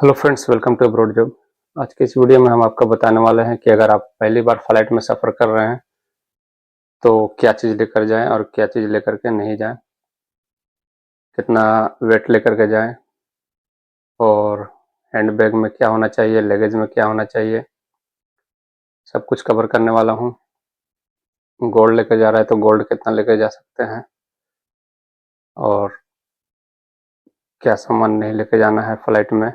Hello friends, welcome to abroad job. आज के इस वीडियो में हम आपको बताने वाले हैं कि अगर आप पहली बार फ्लाइट में सफ़र कर रहे हैं तो क्या चीज़ लेकर जाएं और क्या चीज़ लेकर के नहीं जाएं, कितना वेट लेकर के जाएं और हैंड बैग में क्या होना चाहिए, लगेज में क्या होना चाहिए, सब कुछ कवर करने वाला हूं। गोल्ड लेकर जा रहा है तो गोल्ड कितना लेकर जा सकते हैं और क्या सामान नहीं लेकर जाना है फ्लाइट में,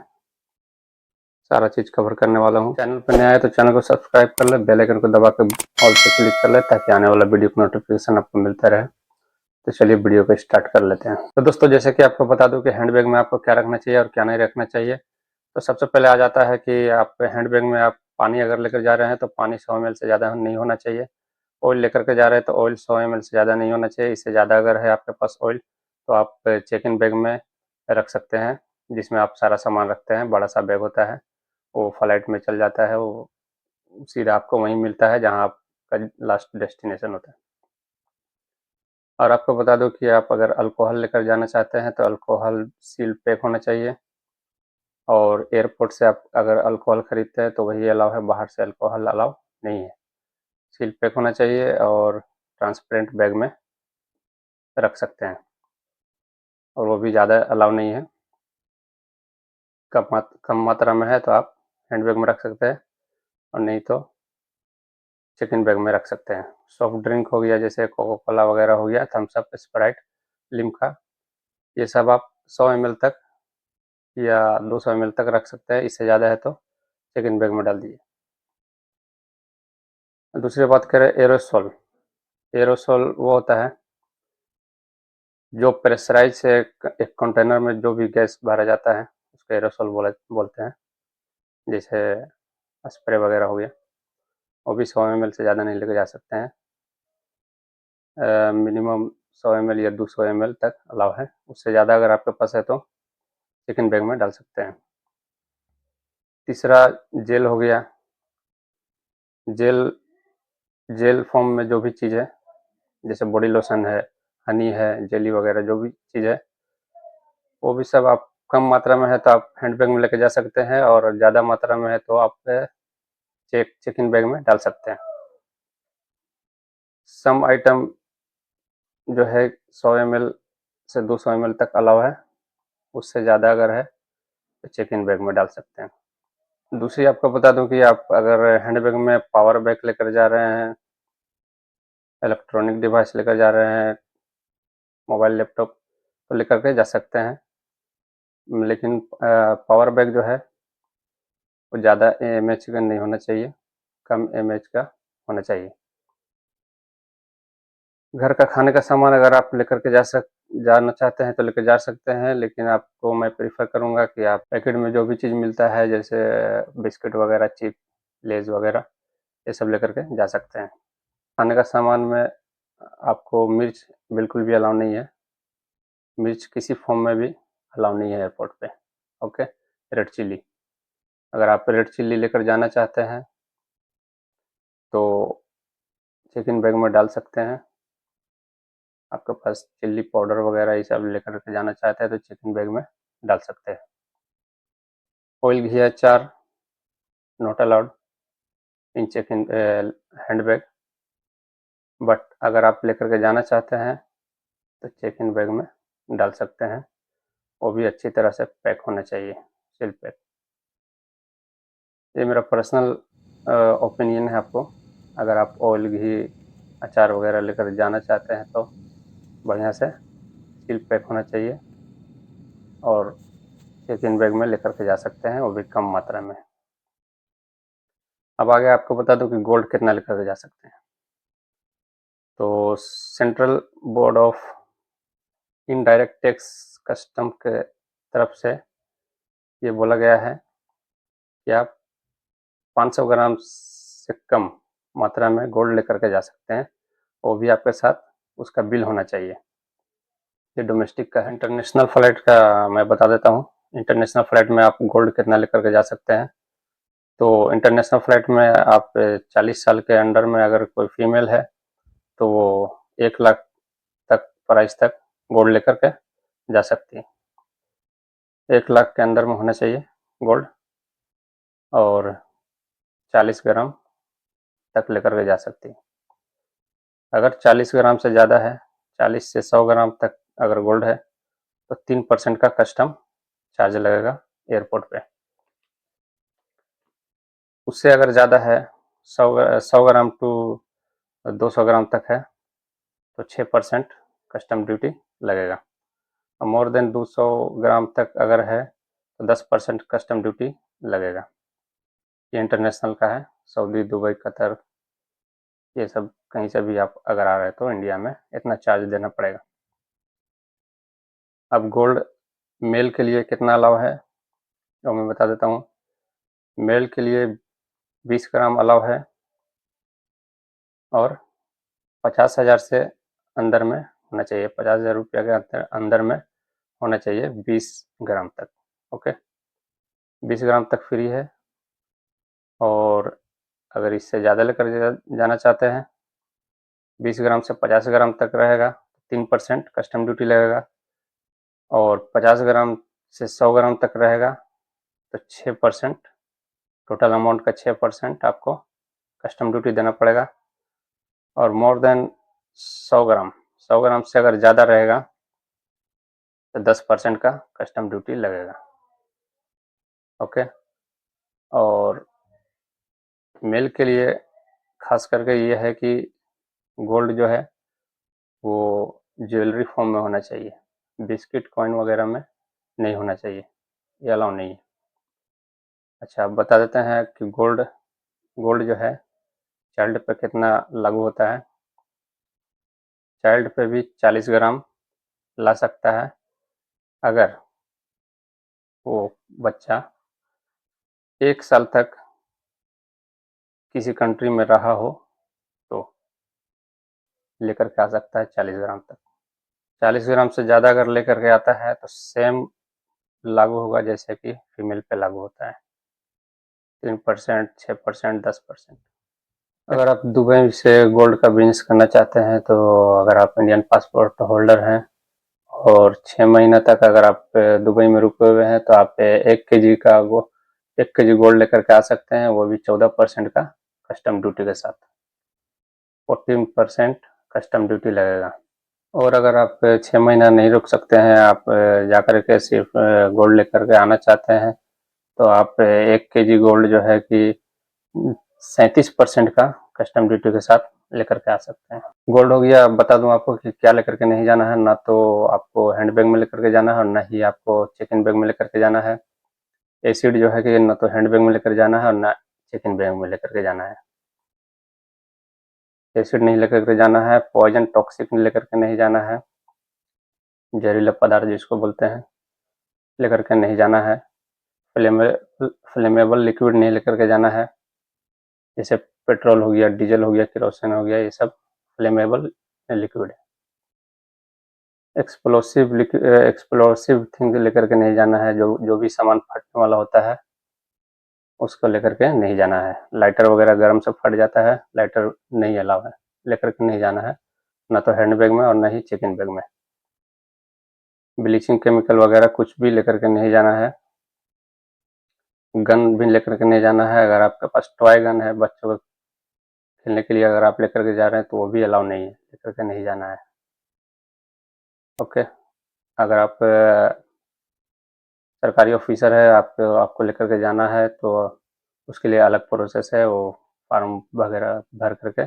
सारा चीज़ कवर करने वाला हूँ। चैनल पर नया है तो चैनल को सब्सक्राइब कर ले, बेल आइकन को दबा के ऑल पे क्लिक कर ले ताकि आने वाला वीडियो का नोटिफिकेशन आपको मिलता रहे। तो चलिए वीडियो को स्टार्ट कर लेते हैं। तो दोस्तों, जैसे कि आपको बता दूं कि हैंडबैग में आपको क्या रखना चाहिए और क्या नहीं रखना चाहिए। तो सबसे पहले आ जाता है कि आप हैंडबैग में आप पानी अगर लेकर जा रहे हैं तो पानी 100 ml से ज़्यादा नहीं होना चाहिए। ऑयल लेकर के जा रहे हैं तो ऑयल 100 ml से ज़्यादा नहीं होना चाहिए। इससे ज़्यादा अगर है आपके पास ऑयल तो आप चेक इन बैग में रख सकते हैं, जिसमें आप सारा सामान रखते हैं। बड़ा सा बैग होता है, वो फ्लाइट में चल जाता है, वो सीधा आपको वहीं मिलता है जहाँ आपका लास्ट डेस्टिनेशन होता है। और आपको बता दूं कि आप अगर अल्कोहल लेकर जाना चाहते हैं तो अल्कोहल सील पैक होना चाहिए। और एयरपोर्ट से आप अगर अल्कोहल खरीदते हैं तो वही अलाउ है, बाहर से अल्कोहल अलाउ नहीं है। सील पैक होना चाहिए और ट्रांसपेरेंट बैग में रख सकते हैं, और वो भी ज़्यादा अलाउ नहीं है। कम मात्रा में है तो आप हैंड बैग में रख सकते हैं, और नहीं तो चिकन बैग में रख सकते हैं। सॉफ्ट ड्रिंक हो गया, जैसे कोको कोला वगैरह हो गया, थम्स अप, स्प्राइट, लिम्का, ये सब आप 100 ml तक या 200 ml तक रख सकते हैं। इससे ज़्यादा है तो चिकन बैग में डाल दीजिए। दूसरी बात करें एरोसोल। एरोसोल वो होता है जो प्रेशराइज से एक कंटेनर में जो भी गैस भरा जाता है उसको एरोसोल बोलते हैं। जैसे स्प्रे वगैरह हो गया, वो भी 100 ml से ज़्यादा नहीं लेके जा सकते हैं। मिनिमम 100 ml या 200 ml तक अलाउ है। उससे ज़्यादा अगर आपके पास है तो चिकन बैग में डाल सकते हैं। तीसरा जेल हो गया। जेल जेल फॉर्म में जो भी चीज़ है, जैसे बॉडी लोशन है, हनी है, जेली वगैरह जो भी चीज़ है, वो भी सब आप कम मात्रा में है तो आप हैंड बैग में लेके जा सकते हैं, और ज़्यादा मात्रा में है तो आप चिकन बैग में डाल सकते हैं। सम आइटम जो है 100 ml से 200 ml तक अलाउ है। उससे ज़्यादा अगर है तो चिकन बैग में डाल सकते हैं। दूसरी आपको बता दूं कि आप अगर हैंड बैग में पावर बैंक लेकर जा रहे हैं, इलेक्ट्रॉनिक डिवाइस लेकर जा रहे हैं, मोबाइल, लैपटॉप, तो लेकर के जा सकते हैं। लेकिन पावर बैंक जो है वो ज़्यादा एमएच का नहीं होना चाहिए, कम एमएच का होना चाहिए। घर का खाने का सामान अगर आप लेकर के जाना चाहते हैं तो लेकर जा सकते हैं, लेकिन आपको मैं प्रीफर करूंगा कि आप पैकेट में जो भी चीज़ मिलता है, जैसे बिस्किट वगैरह, चिप, लेज वगैरह, ये सब लेकर के जा सकते हैं। खाने का सामान में आपको मिर्च बिल्कुल भी अलाउ नहीं है। मिर्च किसी फॉर्म में भी अलाउ नहीं है एयरपोर्ट पे। ओके। रेड चिल्ली, अगर आप रेड चिल्ली लेकर जाना चाहते हैं तो चिकन बैग में डाल सकते हैं। आपके पास चिल्ली पाउडर वगैरह ये सब लेकर के जाना चाहते हैं तो चिकन बैग में डाल सकते हैं। ऑयल, घी, अचार not allowed in chicken hand bag, but अगर आप लेकर के जाना चाहते हैं तो चिकन बैग में डाल सकते हैं। वो भी अच्छी तरह से पैक होना चाहिए, सील पैक। ये मेरा पर्सनल ओपिनियन है। आपको अगर आप ऑयल, घी, अचार वगैरह लेकर जाना चाहते हैं तो बढ़िया से सील पैक होना चाहिए, और चिकन बैग में लेकर के जा सकते हैं, वो भी कम मात्रा में। अब आगे आपको बता दूं कि गोल्ड कितना लेकर के जा सकते हैं। तो central board of indirect tax custom के तरफ से ये बोला गया है कि आप 500 ग्राम से कम मात्रा में गोल्ड लेकर के जा सकते हैं, वो भी आपके साथ उसका बिल होना चाहिए। ये डोमेस्टिक का है। इंटरनेशनल फ़्लाइट का मैं बता देता हूँ। इंटरनेशनल फ़्लाइट में आप गोल्ड कितना लेकर के जा सकते हैं। तो इंटरनेशनल फ़्लाइट में आप 40 साल के अंडर में अगर कोई फीमेल है तो वो 1 लाख तक प्राइस तक गोल्ड लेकर के जा सकती है। 1 लाख के अंदर में होना चाहिए गोल्ड और 40 ग्राम तक लेकर के जा सकती है। अगर 40 ग्राम से ज़्यादा है, 40 से 100 ग्राम तक अगर गोल्ड है तो 3% का कस्टम चार्ज लगेगा एयरपोर्ट पे। उससे अगर ज़्यादा है, 100 ग्राम टू 200 ग्राम तक है तो 6% कस्टम ड्यूटी लगेगा। और मोर देन 200 ग्राम तक अगर है तो 10% कस्टम ड्यूटी लगेगा। ये इंटरनेशनल का है, सऊदी, दुबई, कतर, ये सब कहीं से भी आप अगर आ रहे तो इंडिया में इतना चार्ज देना पड़ेगा। अब गोल्ड मेल के लिए कितना अलाउ है तो मैं बता देता हूँ। मेल के लिए 20 ग्राम अलाउ है और 50,000 से अंदर में होना चाहिए, 50,000 रुपया के अंदर में होना चाहिए 20 ग्राम तक। ओके, 20 ग्राम तक फ्री है। और अगर इससे ज़्यादा लेकर जाना चाहते हैं, 20 ग्राम से 50 ग्राम तक रहेगा, 3% कस्टम ड्यूटी लगेगा। और 50 ग्राम से 100 ग्राम तक रहेगा तो 6%, टोटल अमाउंट का 6% आपको कस्टम ड्यूटी देना पड़ेगा। और मोर देन 100 ग्राम से अगर ज़्यादा रहेगा तो 10% का कस्टम ड्यूटी लगेगा। ओके, और मेल के लिए खास करके ये है कि गोल्ड जो है वो ज्वेलरी फॉर्म में होना चाहिए, बिस्किट कॉइन वगैरह में नहीं होना चाहिए, ये अलाउ नहीं है। अच्छा, अब बता देते हैं कि गोल्ड गोल्ड जो है चाइल्ड पे कितना लागू होता है। चाइल्ड पे भी 40 ग्राम ला सकता है अगर वो बच्चा 1 साल तक किसी कंट्री में रहा हो तो लेकर के आ सकता है 40 ग्राम तक। 40 ग्राम से ज़्यादा अगर लेकर के आता है तो सेम लागू होगा जैसे कि फीमेल पे लागू होता है, 3%, 6%, 10%। अगर आप दुबई से गोल्ड का बिजनेस करना चाहते हैं तो अगर आप इंडियन पासपोर्ट होल्डर हैं और 6 महीना तक अगर आप दुबई में रुके हुए हैं तो आप 1 केजी गोल्ड लेकर के आ सकते हैं, वो भी 14% का कस्टम ड्यूटी के साथ। 14% कस्टम ड्यूटी लगेगा। और अगर आप 6 महीना नहीं रुक सकते हैं, आप जाकर के सिर्फ गोल्ड लेकर के आना चाहते हैं तो आप 1 केजी गोल्ड जो है कि 37% का कस्टम ड्यूटी के साथ लेकर के आ सकते हैं। गोल्ड हो गया। बता दूं आपको कि क्या लेकर के नहीं जाना है। ना तो आपको हैंड बैग में लेकर के जाना है और ना ही आपको चेक इन बैग में लेकर के जाना है। एसिड जो है कि ना तो हैंड बैग में लेकर जाना है और ना चेक इन बैग में लेकर के जाना है। एसिड नहीं लेकर के जाना है, पॉइजन टॉक्सिक लेकर के नहीं जाना है, जहरीला पदार्थ जिसको बोलते हैं लेकर के नहीं जाना है। फ्लेमेबल लिक्विड नहीं लेकर के जाना है, जैसे पेट्रोल हो गया, डीजल हो गया, केरोसिन हो गया, ये सब फ्लेमेबल लिक्विड है। एक्सप्लोसिव थिंग लेकर के नहीं जाना है, जो भी सामान फटने वाला होता है उसको लेकर के नहीं जाना है। लाइटर वगैरह गर्म से फट जाता है, लाइटर नहीं अलाउ है, लेकर के नहीं जाना है, ना तो हैंड बैग में और ना ही चेक इन बैग में। ब्लीचिंग केमिकल वगैरह कुछ भी लेकर के नहीं जाना है। गन भी लेकर के नहीं जाना है। अगर आपके पास टॉय गन है बच्चों को खेलने के लिए, अगर आप लेकर के जा रहे हैं तो वो भी अलाउ नहीं है, लेकर के नहीं जाना है। ओके, अगर आप सरकारी ऑफिसर है, आपको लेकर के जाना है तो उसके लिए अलग प्रोसेस है, वो फार्म वगैरह भर करके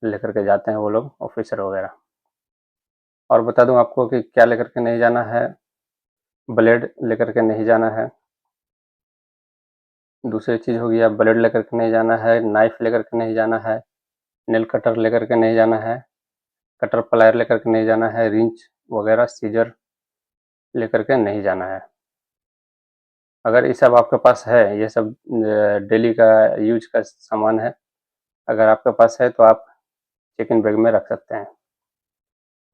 लेकर के जाते हैं वो लोग ऑफिसर वगैरह। और बता दूं आपको कि क्या लेकर के नहीं जाना है। ब्लेड लेकर के नहीं जाना है। दूसरी चीज़ हो गया, ब्लेड लेकर के नहीं जाना है, नाइफ लेकर के नहीं जाना है, नेल कटर लेकर के नहीं जाना है, कटर प्लायर लेकर के नहीं जाना है, रिंच वगैरह सीजर लेकर के नहीं जाना है। अगर ये सब आपके पास है, ये सब डेली का यूज का सामान है, अगर आपके पास है तो आप चेक इन बैग में रख सकते हैं।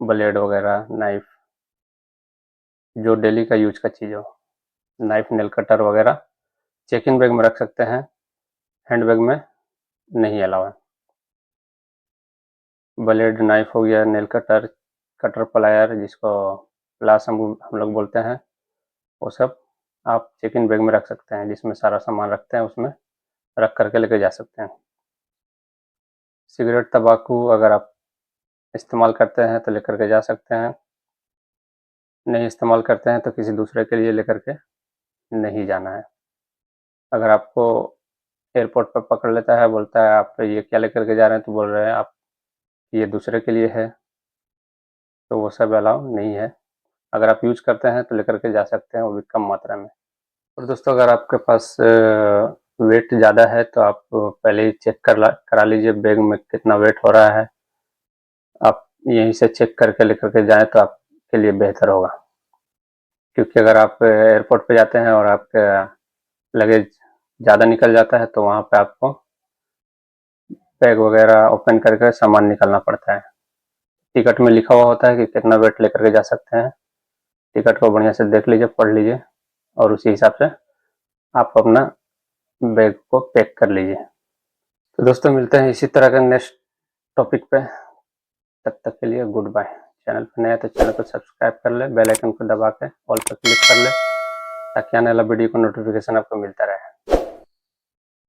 ब्लेड वगैरह, नाइफ, जो डेली का यूज का चीज़ हो, नाइफ, नेल कटर वगैरह चेक इन बैग में रख सकते हैं, हैंड बैग में नहीं अलाउ है। ब्लेड, नाइफ हो गया, नेल कटर, कटर प्लायर जिसको प्लास हम लोग बोलते हैं, वो सब आप चेक इन बैग में रख सकते हैं, जिसमें सारा सामान रखते हैं उसमें रख करके लेके जा सकते हैं। सिगरेट तंबाकू अगर आप इस्तेमाल करते हैं तो लेकर के जा सकते हैं, नहीं इस्तेमाल करते हैं तो किसी दूसरे के लिए लेकर के नहीं जाना है। अगर आपको एयरपोर्ट पर पकड़ लेता है, बोलता है आप ये क्या लेकर के जा रहे हैं, तो बोल रहे हैं आप ये दूसरे के लिए है, तो वो सब अलाउ नहीं है। अगर आप यूज करते हैं तो लेकर के जा सकते हैं, वो भी कम मात्रा में। और दोस्तों अगर आपके पास वेट ज़्यादा है तो आप पहले ही चेक करा लीजिए बैग में कितना वेट हो रहा है। आप यहीं से चेक करके लेकर के जाएँ तो आपके लिए बेहतर होगा, क्योंकि अगर आप एयरपोर्ट पे जाते हैं और आपका लगेज ज़्यादा निकल जाता है तो वहाँ पे आपको बैग वगैरह ओपन करके सामान निकालना पड़ता है। टिकट में लिखा हुआ होता है कि कितना वेट लेकर के जा सकते हैं। टिकट को बढ़िया से देख लीजिए, पढ़ लीजिए और उसी हिसाब से आप अपना बैग को पैक कर लीजिए। तो दोस्तों मिलते हैं इसी तरह का नेक्स्ट टॉपिक पे, तब तक के लिए गुड बाय। चैनल पर नया है तो चैनल को सब्सक्राइब कर ले, बेल आइकन को दबा के ऑल पर क्लिक कर ले, ताकि आने वाला वीडियो का नोटिफिकेशन आपको मिलता रहे।